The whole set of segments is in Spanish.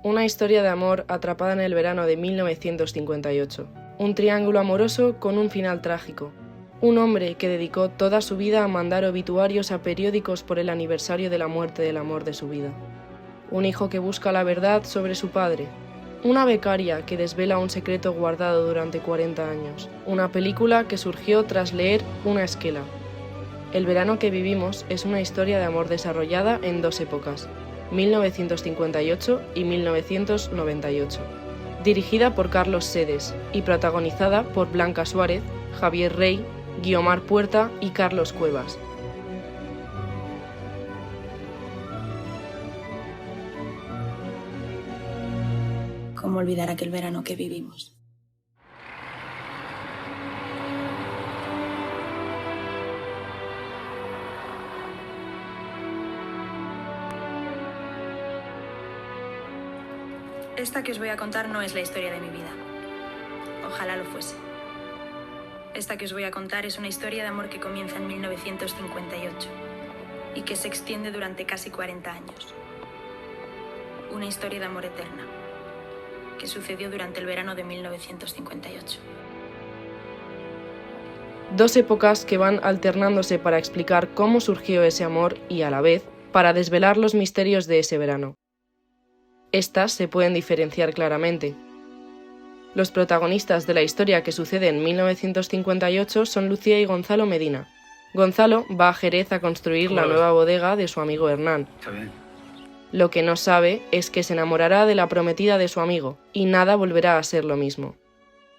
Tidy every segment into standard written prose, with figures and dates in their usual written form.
una historia de amor atrapada en el verano de 1958. Un triángulo amoroso con un final trágico. Un hombre que dedicó toda su vida a mandar obituarios a periódicos por el aniversario de la muerte del amor de su vida. Un hijo que busca la verdad sobre su padre. Una becaria que desvela un secreto guardado durante 40 años. Una película que surgió tras leer una esquela. El verano que vivimos es una historia de amor desarrollada en dos épocas, 1958 y 1998. Dirigida por Carlos Sedes y protagonizada por Blanca Suárez, Javier Rey, Guiomar Puerta y Carlos Cuevas. ¿Cómo olvidar aquel verano que vivimos? Esta que os voy a contar no es la historia de mi vida. Ojalá lo fuese. Esta que os voy a contar es una historia de amor que comienza en 1958 y que se extiende durante casi 40 años. Una historia de amor eterna que sucedió durante el verano de 1958. Dos épocas que van alternándose para explicar cómo surgió ese amor y, a la vez, para desvelar los misterios de ese verano. Estas se pueden diferenciar claramente. Los protagonistas de la historia que sucede en 1958 son Lucía y Gonzalo Medina. Gonzalo va a Jerez a construir la nueva bodega de su amigo Hernán. Está bien. Lo que no sabe es que se enamorará de la prometida de su amigo, y nada volverá a ser lo mismo.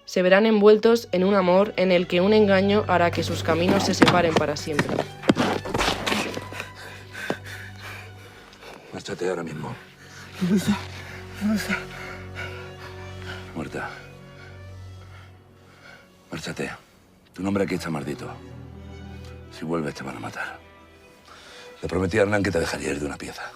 Se verán envueltos en un amor en el que un engaño hará que sus caminos se separen para siempre. Márchate ahora mismo. ¿Dónde está? ¿Dónde está? Muerta. Márchate. Tu nombre aquí está maldito. Si vuelves te van a matar. Le prometí a Hernán que te dejaría ir de una pieza.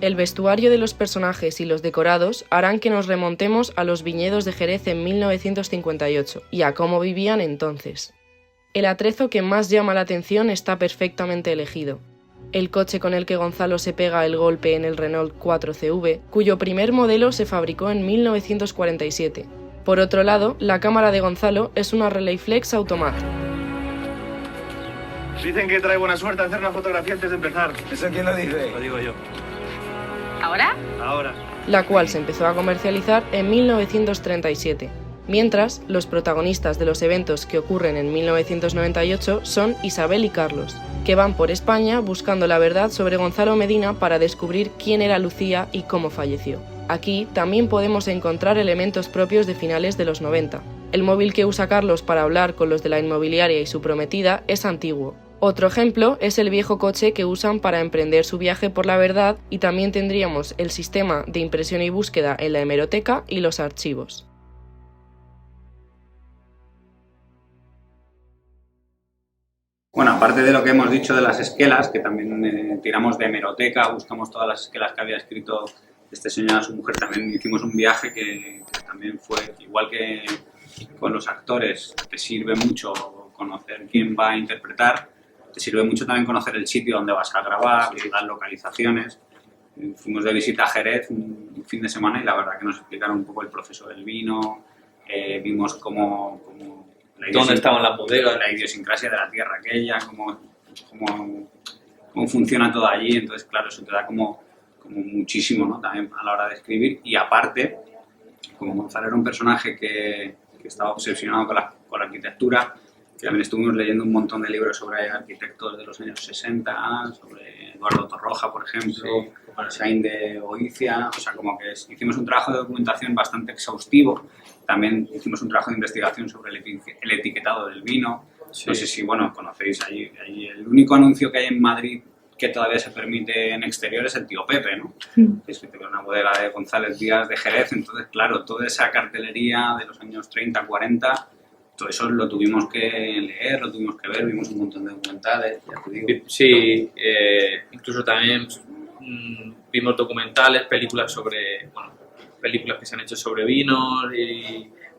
El vestuario de los personajes y los decorados harán que nos remontemos a los viñedos de Jerez en 1958 y a cómo vivían entonces. El atrezo que más llama la atención está perfectamente elegido. El coche con el que Gonzalo se pega el golpe en el Renault 4CV, cuyo primer modelo se fabricó en 1947. Por otro lado, la cámara de Gonzalo es una Rolleiflex Automat. Dicen que trae buena suerte hacer una fotografía antes de empezar. ¿Eso quién lo dice? Lo digo yo. ¿Ahora? Ahora. La cual se empezó a comercializar en 1937. Mientras, los protagonistas de los eventos que ocurren en 1998 son Isabel y Carlos, que van por España buscando la verdad sobre Gonzalo Medina para descubrir quién era Lucía y cómo falleció. Aquí también podemos encontrar elementos propios de finales de los 90. El móvil que usa Carlos para hablar con los de la inmobiliaria y su prometida es antiguo. Otro ejemplo es el viejo coche que usan para emprender su viaje por la verdad, y también tendríamos el sistema de impresión y búsqueda en la hemeroteca y los archivos. Bueno, aparte de lo que hemos dicho de las esquelas, que también tiramos de hemeroteca, buscamos todas las esquelas que había escrito este señor a su mujer, también hicimos un viaje que también fue, igual que con los actores, te sirve mucho conocer quién va a interpretar, te sirve mucho también conocer el sitio donde vas a grabar, las localizaciones. Fuimos de visita a Jerez un fin de semana y la verdad que nos explicaron un poco el proceso del vino, vimos cómo ¿Dónde estaban las bodegas? La idiosincrasia de la tierra aquella, cómo funciona todo allí. Entonces, claro, eso te da como muchísimo, ¿no? También a la hora de escribir. Y aparte, como Gonzalo era un personaje que estaba obsesionado con la arquitectura, que también estuvimos leyendo un montón de libros sobre arquitectos de los años 60, sobre Eduardo Torroja, por ejemplo, Sainz de Goitia. O sea, como que hicimos un trabajo de documentación bastante exhaustivo. También hicimos un trabajo de investigación sobre el etiquetado del vino. Sí. No sé si, bueno, conocéis allí el único anuncio que hay en Madrid que todavía se permite en exterior es el Tío Pepe, ¿no? Es que tiene una bodega de González Díaz de Jerez. Entonces, claro, toda esa cartelería de los años 30, 40, todo eso lo tuvimos que leer, lo tuvimos que ver, vimos un montón de documentales, ya te digo. Sí, incluso también vimos documentales, películas que se han hecho sobre vinos,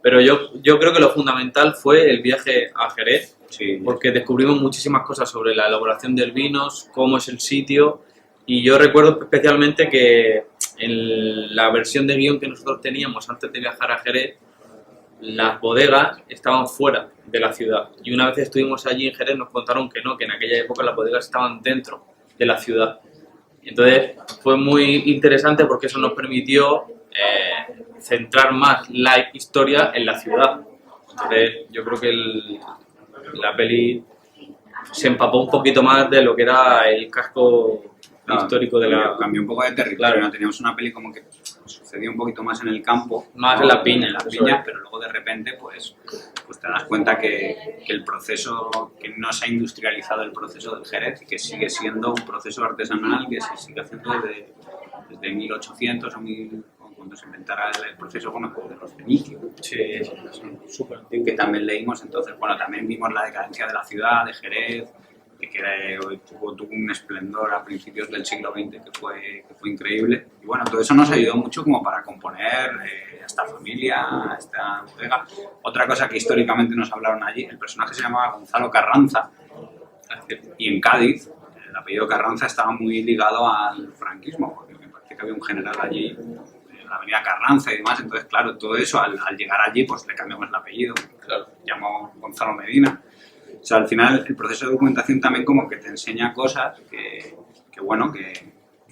pero yo creo que lo fundamental fue el viaje a Jerez, sí, porque descubrimos muchísimas cosas sobre la elaboración del vino, cómo es el sitio, y yo recuerdo especialmente que en la versión de guión que nosotros teníamos antes de viajar a Jerez, las bodegas estaban fuera de la ciudad. Y una vez estuvimos allí en Jerez nos contaron que no, que en aquella época las bodegas estaban dentro de la ciudad. Entonces fue muy interesante porque eso nos permitió centrar más la historia en la ciudad. Entonces yo creo que la peli se empapó un poquito más de lo que era el casco histórico de la... Cambió un poco de territorio, Claro. ¿no? Teníamos una peli como que sucedió un poquito más en el campo. Más en la piña, Pero luego de repente pues te das cuenta que el proceso, que no se ha industrializado el proceso del Jerez y que sigue siendo un proceso artesanal que se sigue haciendo desde 1800 o 1000, cuando se inventara el proceso de los fenicios. Sí, súper antiguo. Que también leímos, entonces, bueno, también vimos la decadencia de la ciudad, de Jerez, que tuvo un esplendor a principios del siglo XX que fue increíble. Y bueno, todo eso nos ayudó mucho como para componer esta familia, esta bodega. Otra cosa que históricamente nos hablaron allí, el personaje se llamaba Gonzalo Carranza, y en Cádiz el apellido Carranza estaba muy ligado al franquismo, porque me parece que había un general allí en la avenida Carranza y demás. Entonces, claro, todo eso, al llegar allí, pues le cambiamos el apellido. Claro. Llamó Gonzalo Medina. O sea, al final el proceso de documentación también como que te enseña cosas que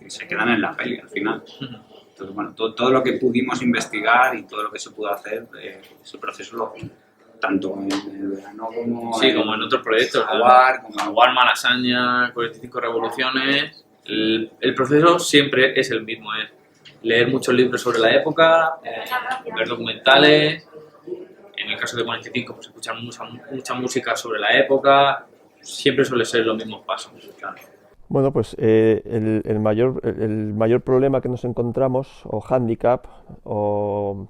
se quedan en la peli al final. Entonces, bueno, todo lo que pudimos investigar y todo lo que se pudo hacer, ese proceso tanto en el verano como en otros proyectos. Aguar, Malasaña, 45 revoluciones. El proceso siempre es el mismo, es leer muchos libros sobre la época, ver documentales. En el caso de 45, pues escuchar mucha música sobre la época. Siempre suele ser los mismos pasos. Claro. Bueno, pues el mayor problema que nos encontramos, o hándicap, o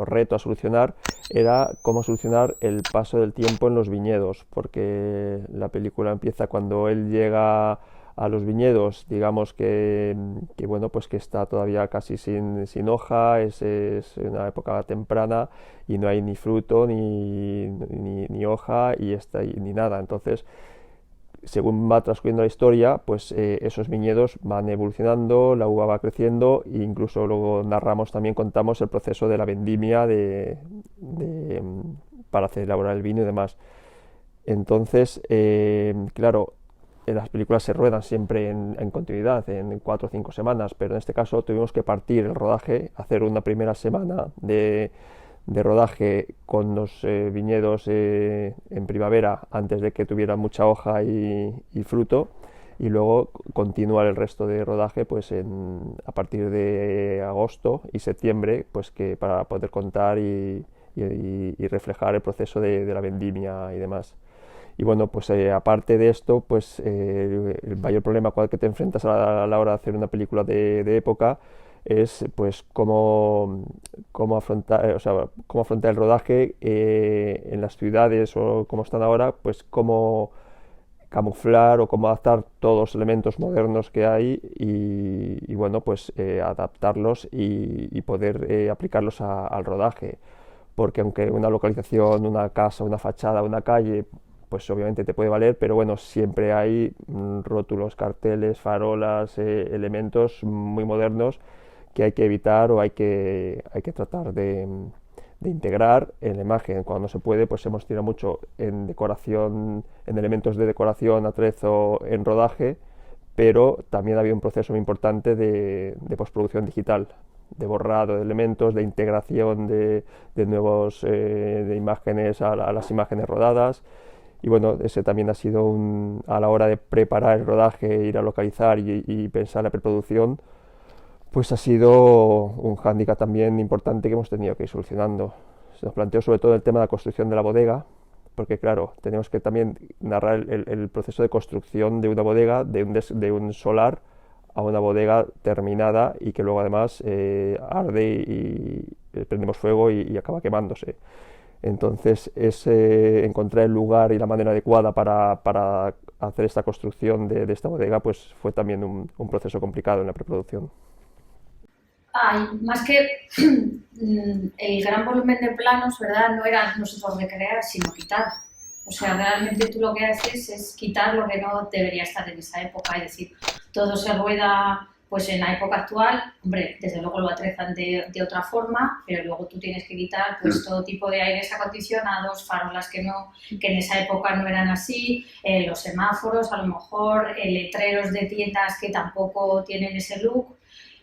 reto a solucionar, era cómo solucionar el paso del tiempo en los viñedos, porque la película empieza cuando él llega a los viñedos, digamos que bueno, pues que está todavía casi sin hoja, es una época temprana y no hay ni fruto ni hoja ni nada. Entonces, según va transcurriendo la historia, pues esos viñedos van evolucionando, la uva va creciendo e incluso luego contamos el proceso de la vendimia para hacer elaborar el vino y demás. Entonces, claro, las películas se ruedan siempre en continuidad, en 4 o 5 semanas, pero en este caso tuvimos que partir el rodaje, hacer una primera semana de rodaje con los viñedos en primavera antes de que tuvieran mucha hoja y fruto, y luego continuar el resto de rodaje pues a partir de agosto y septiembre, pues que para poder contar y reflejar el proceso de la vendimia y demás. Y bueno, pues aparte de esto, pues el mayor problema con el que te enfrentas a la hora de hacer una película de época es pues cómo afrontar el rodaje en las ciudades o como están ahora, pues cómo camuflar o cómo adaptar todos los elementos modernos que hay y bueno, pues adaptarlos y poder aplicarlos al rodaje, porque aunque una localización, una casa, una fachada, una calle, pues obviamente te puede valer, pero bueno, siempre hay rótulos, carteles, farolas, elementos muy modernos que hay que evitar o hay que tratar de integrar en la imagen. Cuando no se puede, pues hemos tirado mucho en decoración, en elementos de decoración, atrezo, en rodaje, pero también había un proceso muy importante de postproducción digital, de borrado de elementos, de integración de nuevos de imágenes a las imágenes rodadas. Y bueno, ese también ha sido a la hora de preparar el rodaje, ir a localizar y pensar la preproducción, pues ha sido un hándicap también importante que hemos tenido que ir solucionando. Se nos planteó sobre todo el tema de la construcción de la bodega, porque claro, tenemos que también narrar el proceso de construcción de una bodega, de un solar a una bodega terminada y que luego además arde y prendemos fuego y acaba quemándose. Entonces encontrar el lugar y la manera adecuada para hacer esta construcción de esta bodega pues fue también un proceso complicado en la preproducción. Más que el gran volumen de planos, ¿verdad? No era nosotros recrear, sino quitar. O sea, realmente tú lo que haces es quitar lo que no debería estar en esa época, es decir, todo se rueda Pues en la época actual, hombre, desde luego lo atrezan de otra forma, pero luego tú tienes que quitar pues todo tipo de aires acondicionados, farolas que en esa época no eran así, los semáforos, a lo mejor letreros de tiendas que tampoco tienen ese look.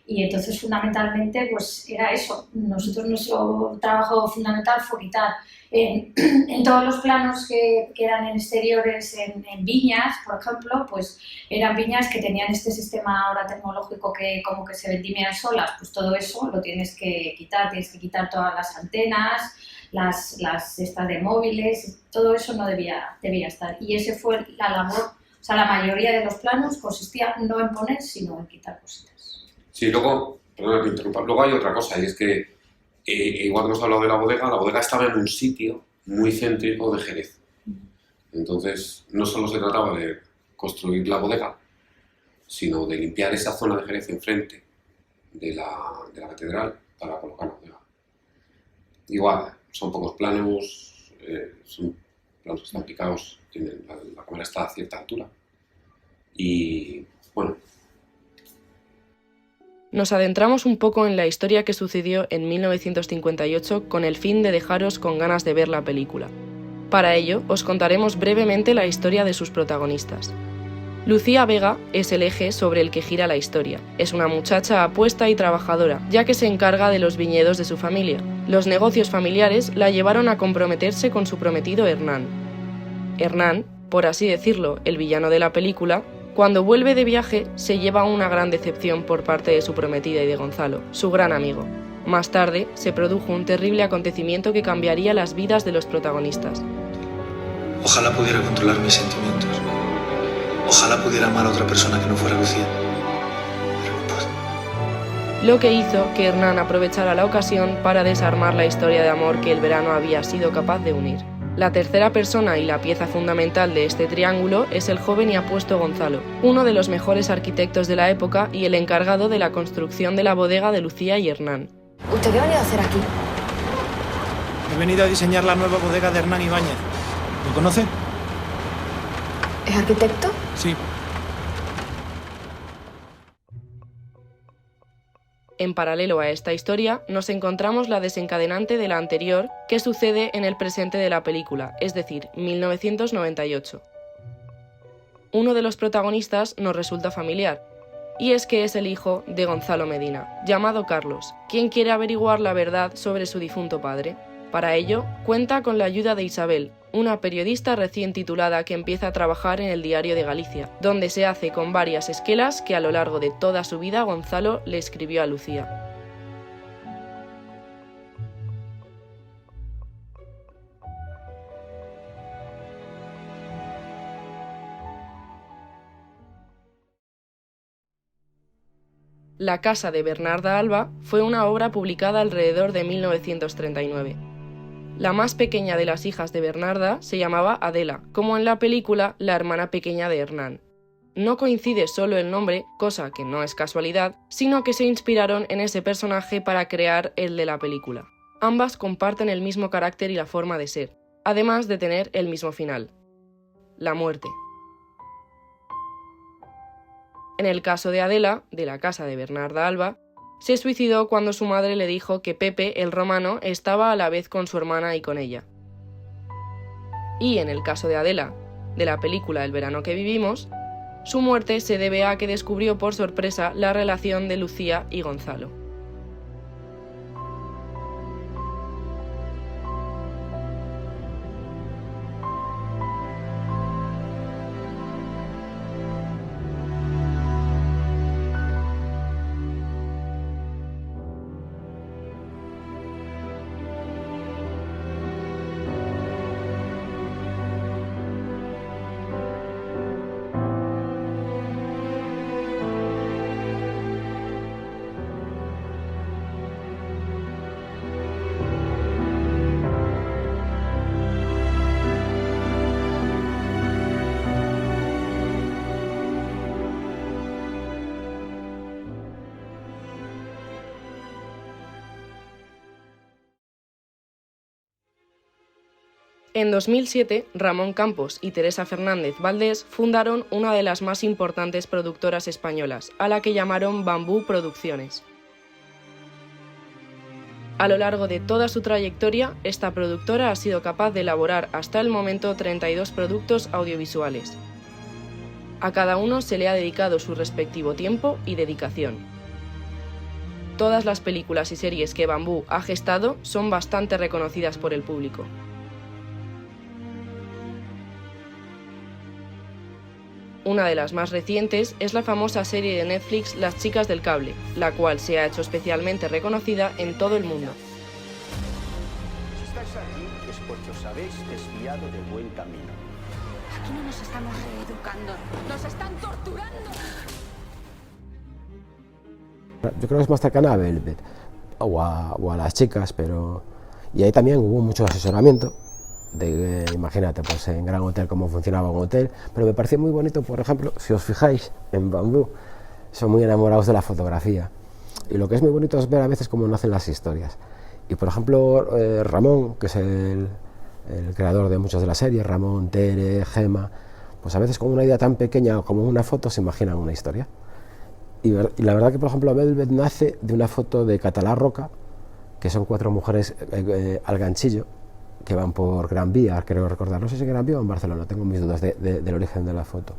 Y entonces fundamentalmente pues era eso. Nuestro trabajo fundamental fue quitar en todos los planos que eran en exteriores, en viñas, por ejemplo, pues eran viñas que tenían este sistema ahora tecnológico que como que se vendimian solas, pues todo eso lo tienes que quitar todas las antenas, las estas de móviles, todo eso no debía estar. Y ese fue la labor, o sea, la mayoría de los planos consistía no en poner, sino en quitar cositas. Sí, luego, perdona que interrumpa, luego hay otra cosa, y es que igual que hemos hablado de la bodega estaba en un sitio muy céntrico de Jerez. Entonces, no solo se trataba de construir la bodega, sino de limpiar esa zona de Jerez enfrente de la catedral para colocar la bodega. Igual, son pocos planos, son planos que están picados, la cámara está a cierta altura. Y, bueno... Nos adentramos un poco en la historia que sucedió en 1958 con el fin de dejaros con ganas de ver la película. Para ello, os contaremos brevemente la historia de sus protagonistas. Lucía Vega es el eje sobre el que gira la historia. Es una muchacha apuesta y trabajadora, ya que se encarga de los viñedos de su familia. Los negocios familiares la llevaron a comprometerse con su prometido Hernán. Hernán, por así decirlo, el villano de la película, cuando vuelve de viaje se lleva una gran decepción por parte de su prometida y de Gonzalo, su gran amigo. Más tarde se produjo un terrible acontecimiento que cambiaría las vidas de los protagonistas. Ojalá pudiera controlar mis sentimientos. Ojalá pudiera amar a otra persona que no fuera Lucía. Pero no puedo. Lo que hizo que Hernán aprovechara la ocasión para desarmar la historia de amor que el verano había sido capaz de unir. La tercera persona y la pieza fundamental de este triángulo es el joven y apuesto Gonzalo, uno de los mejores arquitectos de la época y el encargado de la construcción de la bodega de Lucía y Hernán. ¿Usted qué ha venido a hacer aquí? He venido a diseñar la nueva bodega de Hernán Ibáñez. ¿Lo conoce? ¿Es arquitecto? Sí. En paralelo a esta historia, nos encontramos la desencadenante de la anterior, que sucede en el presente de la película, es decir, 1998. Uno de los protagonistas nos resulta familiar, y es que es el hijo de Gonzalo Medina, llamado Carlos, quien quiere averiguar la verdad sobre su difunto padre. Para ello, cuenta con la ayuda de Isabel, una periodista recién titulada que empieza a trabajar en el Diario de Galicia, donde se hace con varias esquelas que a lo largo de toda su vida Gonzalo le escribió a Lucía. La casa de Bernarda Alba fue una obra publicada alrededor de 1939. La más pequeña de las hijas de Bernarda se llamaba Adela, como en la película la hermana pequeña de Hernán. No coincide solo el nombre, cosa que no es casualidad, sino que se inspiraron en ese personaje para crear el de la película. Ambas comparten el mismo carácter y la forma de ser, además de tener el mismo final: la muerte. En el caso de Adela, de la casa de Bernarda Alba, se suicidó cuando su madre le dijo que Pepe, el romano, estaba a la vez con su hermana y con ella. Y en el caso de Adela, de la película El verano que vivimos, su muerte se debe a que descubrió por sorpresa la relación de Lucía y Gonzalo. En 2007, Ramón Campos y Teresa Fernández Valdés fundaron una de las más importantes productoras españolas, a la que llamaron Bambú Producciones. A lo largo de toda su trayectoria, esta productora ha sido capaz de elaborar hasta el momento 32 productos audiovisuales. A cada uno se le ha dedicado su respectivo tiempo y dedicación. Todas las películas y series que Bambú ha gestado son bastante reconocidas por el público. Una de las más recientes es la famosa serie de Netflix Las chicas del cable, la cual se ha hecho especialmente reconocida en todo el mundo. Si estáis aquí es porque os habéis desviado del buen camino. Aquí no nos estamos reeducando, nos están torturando. Yo creo que es más cercana a Velvet o a las chicas, pero... Y ahí también hubo mucho asesoramiento. Imagínate, pues en Gran Hotel cómo funcionaba un hotel, pero me pareció muy bonito, por ejemplo, si os fijáis en Bambú, son muy enamorados de la fotografía, y lo que es muy bonito es ver a veces cómo nacen las historias. Y por ejemplo, Ramón, que es el creador de muchas de las series, Ramón, Tere, Gema, pues a veces con una idea tan pequeña como una foto se imaginan una historia. Y la verdad que, por ejemplo, Velvet nace de una foto de Catalá Roca, que son 4 mujeres al ganchillo, que van por Gran Vía, creo recordar, no sé si Gran Vía o en Barcelona, tengo mis dudas del origen de la foto.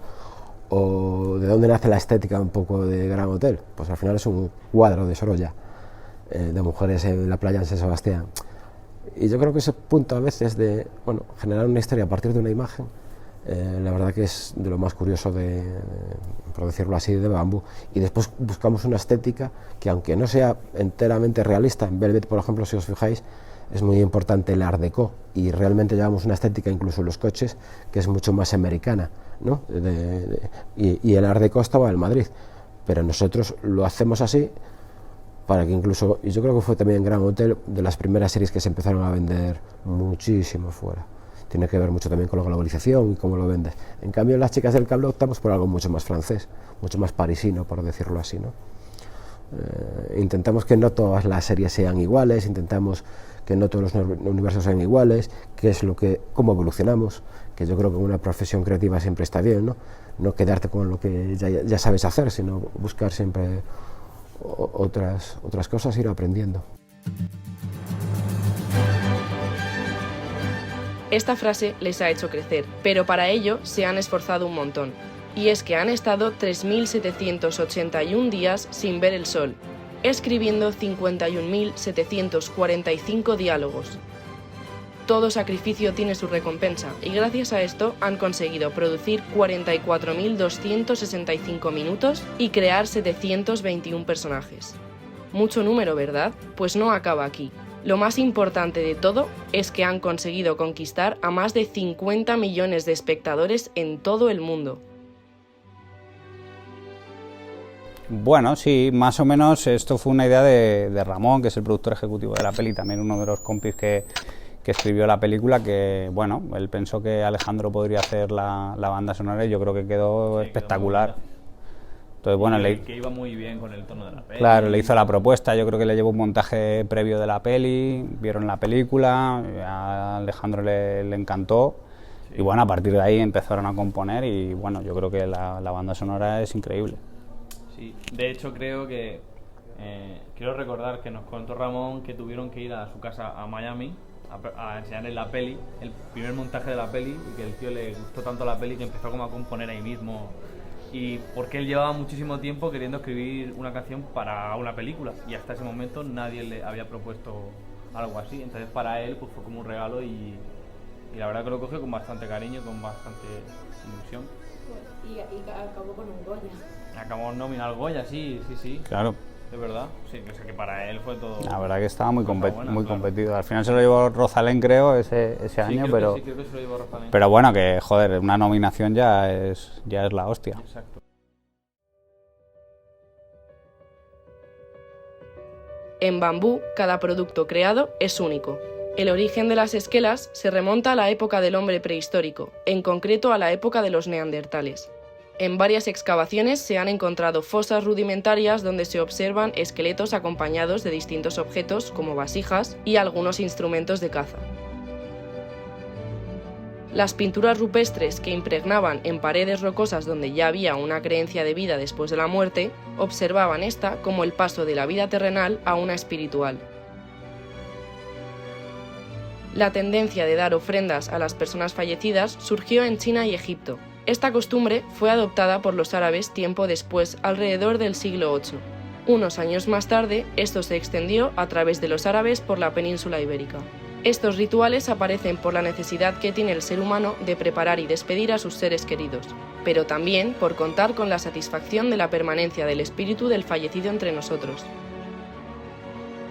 O de dónde nace la estética un poco de Gran Hotel, pues al final es un cuadro de Sorolla, de mujeres en la playa en San Sebastián. Y yo creo que ese punto a veces de generar una historia a partir de una imagen, la verdad que es de lo más curioso por decirlo así, de Bambú. Y después buscamos una estética que, aunque no sea enteramente realista, en Velvet, por ejemplo, si os fijáis, es muy importante el Art Deco, y realmente llevamos una estética, incluso en los coches, que es mucho más americana, ¿no? Y el Art Deco estaba en Madrid, pero nosotros lo hacemos así para que incluso, y yo creo que fue también Gran Hotel, de las primeras series que se empezaron a vender muchísimo fuera. Tiene que ver mucho también con la globalización y cómo lo vendes. En cambio, Las chicas del cable optamos por algo mucho más francés, mucho más parisino, por decirlo así, ¿no? Intentamos que no todas las series sean iguales, intentamos que no todos los universos sean iguales, cómo evolucionamos, que yo creo que una profesión creativa siempre está bien, no quedarte con lo que ya sabes hacer, sino buscar siempre otras cosas, ir aprendiendo. Esta frase les ha hecho crecer, pero para ello se han esforzado un montón. Y es que han estado 3.781 días sin ver el sol, escribiendo 51.745 diálogos. Todo sacrificio tiene su recompensa, y gracias a esto han conseguido producir 44.265 minutos y crear 721 personajes. Mucho número, ¿verdad? Pues no acaba aquí. Lo más importante de todo es que han conseguido conquistar a más de 50 millones de espectadores en todo el mundo. Bueno, sí, más o menos esto fue una idea de Ramón, que es el productor ejecutivo de la peli, también uno de los compis que escribió la película, que bueno, él pensó que Alejandro podría hacer la banda sonora y yo creo que quedó espectacular. Entonces, bueno, que iba muy bien con el tono de la peli. Claro, le hizo la propuesta, yo creo que le llevó un montaje previo de la peli, vieron la película, a Alejandro le encantó, sí. Y bueno, a partir de ahí empezaron a componer y bueno, yo creo que la banda sonora es increíble. Sí, de hecho creo que, quiero recordar que nos contó Ramón que tuvieron que ir a su casa a Miami a enseñarle la peli, el primer montaje de la peli, y que el tío le gustó tanto la peli que empezó como a componer ahí mismo. Y porque él llevaba muchísimo tiempo queriendo escribir una canción para una película y hasta ese momento nadie le había propuesto algo así, entonces para él pues fue como un regalo y la verdad que lo cogió con bastante cariño, con bastante ilusión. Y acabó con un Goya. Acabó nominal Goya, sí. Claro. De verdad, sí, o sea que para él fue todo... La verdad que estaba muy claro. competido. Al final se lo llevó Rosalén, creo, ese año, pero... Sí, creo que se lo llevó Rosalén. Pero bueno, que joder, una nominación ya es la hostia. Exacto. En Bambú, cada producto creado es único. El origen de las esquelas se remonta a la época del hombre prehistórico, en concreto a la época de los neandertales. En varias excavaciones se han encontrado fosas rudimentarias donde se observan esqueletos acompañados de distintos objetos como vasijas y algunos instrumentos de caza. Las pinturas rupestres que impregnaban en paredes rocosas donde ya había una creencia de vida después de la muerte, observaban esta como el paso de la vida terrenal a una espiritual. La tendencia de dar ofrendas a las personas fallecidas surgió en China y Egipto. Esta costumbre fue adoptada por los árabes tiempo después, alrededor del siglo VIII. Unos años más tarde, esto se extendió a través de los árabes por la península ibérica. Estos rituales aparecen por la necesidad que tiene el ser humano de preparar y despedir a sus seres queridos, pero también por contar con la satisfacción de la permanencia del espíritu del fallecido entre nosotros.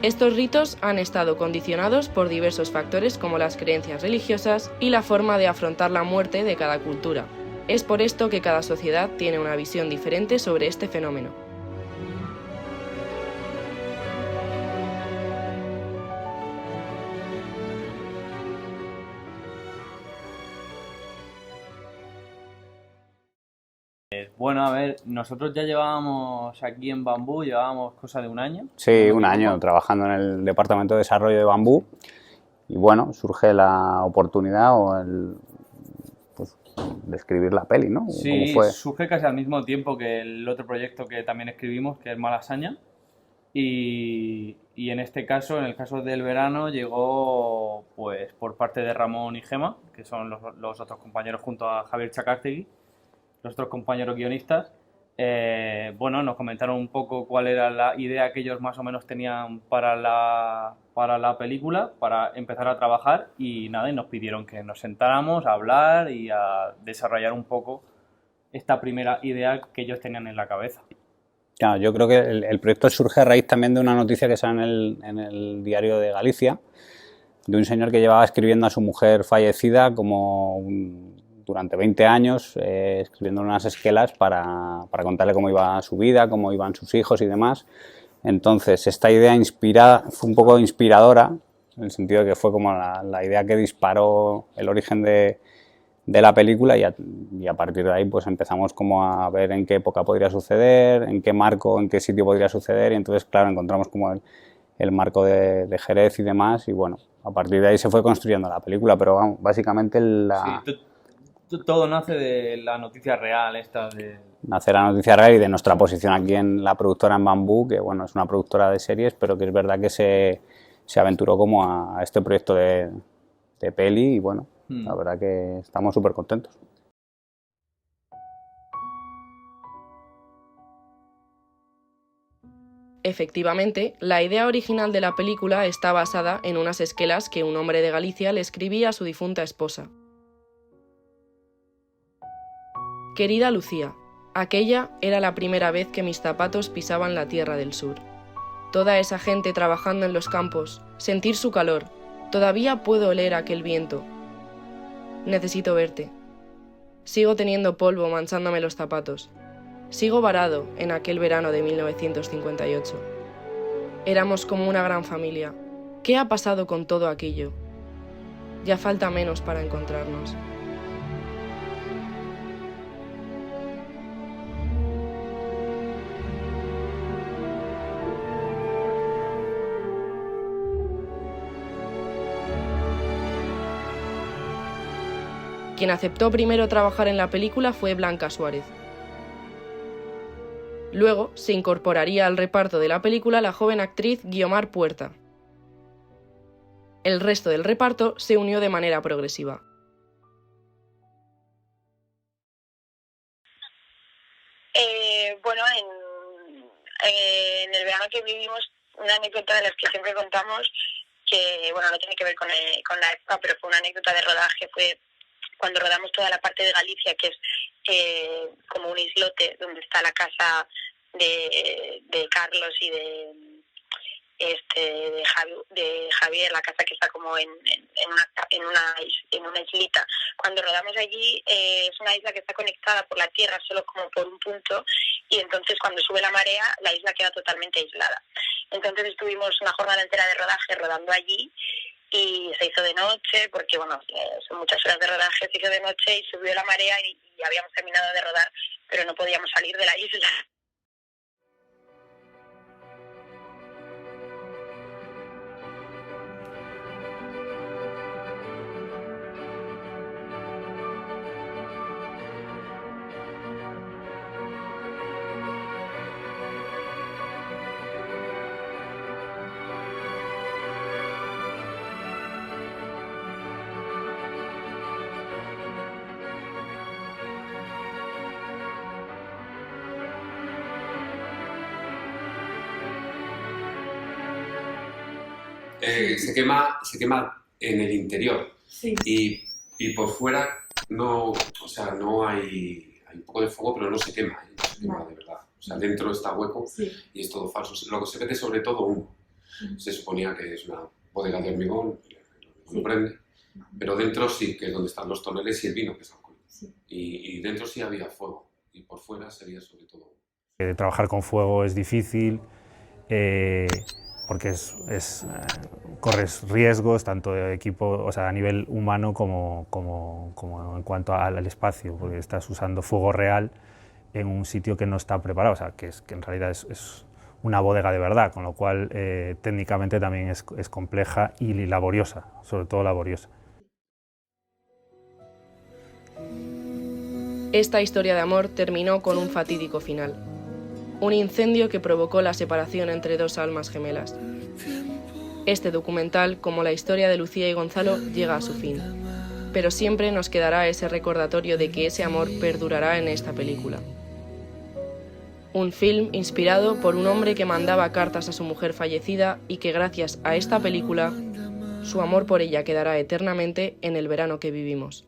Estos ritos han estado condicionados por diversos factores como las creencias religiosas y la forma de afrontar la muerte de cada cultura. Es por esto que cada sociedad tiene una visión diferente sobre este fenómeno. Bueno, a ver, nosotros ya llevábamos aquí en Bambú, llevábamos cosa de un año. Sí, un año trabajando en el Departamento de Desarrollo de Bambú y bueno, surge la oportunidad pues, de escribir la peli, ¿no? Sí, ¿Cómo fue? surge casi al mismo tiempo que el otro proyecto que también escribimos, que es Malasaña. Y en este caso, en el caso del verano, llegó pues por parte de Ramón y Gema, que son los otros compañeros junto a Javier Chacástegui, los otros compañeros guionistas. Bueno, nos comentaron un poco cuál era la idea que ellos más o menos tenían para la película, para empezar a trabajar y nada, y nos pidieron que nos sentáramos a hablar y a desarrollar un poco esta primera idea que ellos tenían en la cabeza. Claro, yo creo que el proyecto surge a raíz también de una noticia que sale en el Diario de Galicia, de un señor que llevaba escribiendo a su mujer fallecida durante 20 años, escribiendo unas esquelas para contarle cómo iba su vida, cómo iban sus hijos y demás. Entonces, esta idea fue un poco inspiradora, en el sentido de que fue como la idea que disparó el origen de la película y a partir de ahí pues empezamos como a ver en qué época podría suceder, en qué marco, en qué sitio podría suceder y entonces, claro, encontramos como el marco de Jerez y demás y bueno, a partir de ahí se fue construyendo la película, pero vamos, básicamente Sí, todo nace de la noticia real esta de... Nace la noticia real y de nuestra posición aquí en la productora en Bambú, que bueno, es una productora de series, pero que es verdad que se aventuró como a este proyecto de peli y bueno, la verdad que estamos súper contentos. Efectivamente, la idea original de la película está basada en unas esquelas que un hombre de Galicia le escribía a su difunta esposa. Querida Lucía, aquella era la primera vez que mis zapatos pisaban la tierra del sur. Toda esa gente trabajando en los campos, sentir su calor, todavía puedo oler aquel viento. Necesito verte. Sigo teniendo polvo manchándome los zapatos. Sigo varado en aquel verano de 1958. Éramos como una gran familia. ¿Qué ha pasado con todo aquello? Ya falta menos para encontrarnos. Quien aceptó primero trabajar en la película fue Blanca Suárez. Luego se incorporaría al reparto de la película la joven actriz Guiomar Puerta. El resto del reparto se unió de manera progresiva. Bueno, en el verano que vivimos, una anécdota de las que siempre contamos, que bueno, no tiene que ver con la época, pero fue una anécdota de rodaje, fue cuando rodamos toda la parte de Galicia, que es como un islote donde está la casa de Carlos y de Javier, la casa que está como en una islita. Cuando rodamos allí es una isla que está conectada por la tierra solo como por un punto y entonces cuando sube la marea la isla queda totalmente aislada. Entonces estuvimos una jornada entera de rodaje rodando allí y se hizo de noche porque bueno, son muchas horas de rodaje, se hizo de noche y subió la marea y habíamos terminado de rodar pero no podíamos salir de la isla. se quema en el interior. Sí. Y por fuera no, o sea, no hay un poco de fuego, pero no se quema, no se quema de verdad. O sea, dentro está hueco y es todo falso. Lo que se ve es sobre todo humo. Se suponía que es una bodega de hormigón, no prende, pero dentro sí, que es donde están los toneles y el vino, que es alcohol. Y dentro sí había fuego, y por fuera sería sobre todo humo. Trabajar con fuego es difícil, porque corres riesgos tanto de equipo, o sea, a nivel humano como en cuanto al espacio, porque estás usando fuego real en un sitio que no está preparado, o sea, que en realidad es una bodega de verdad, con lo cual técnicamente también es compleja y laboriosa, sobre todo laboriosa. Esta historia de amor terminó con un fatídico final. Un incendio que provocó la separación entre dos almas gemelas. Este documental, como la historia de Lucía y Gonzalo, llega a su fin. Pero siempre nos quedará ese recordatorio de que ese amor perdurará en esta película. Un film inspirado por un hombre que mandaba cartas a su mujer fallecida y que gracias a esta película, su amor por ella quedará eternamente en el verano que vivimos.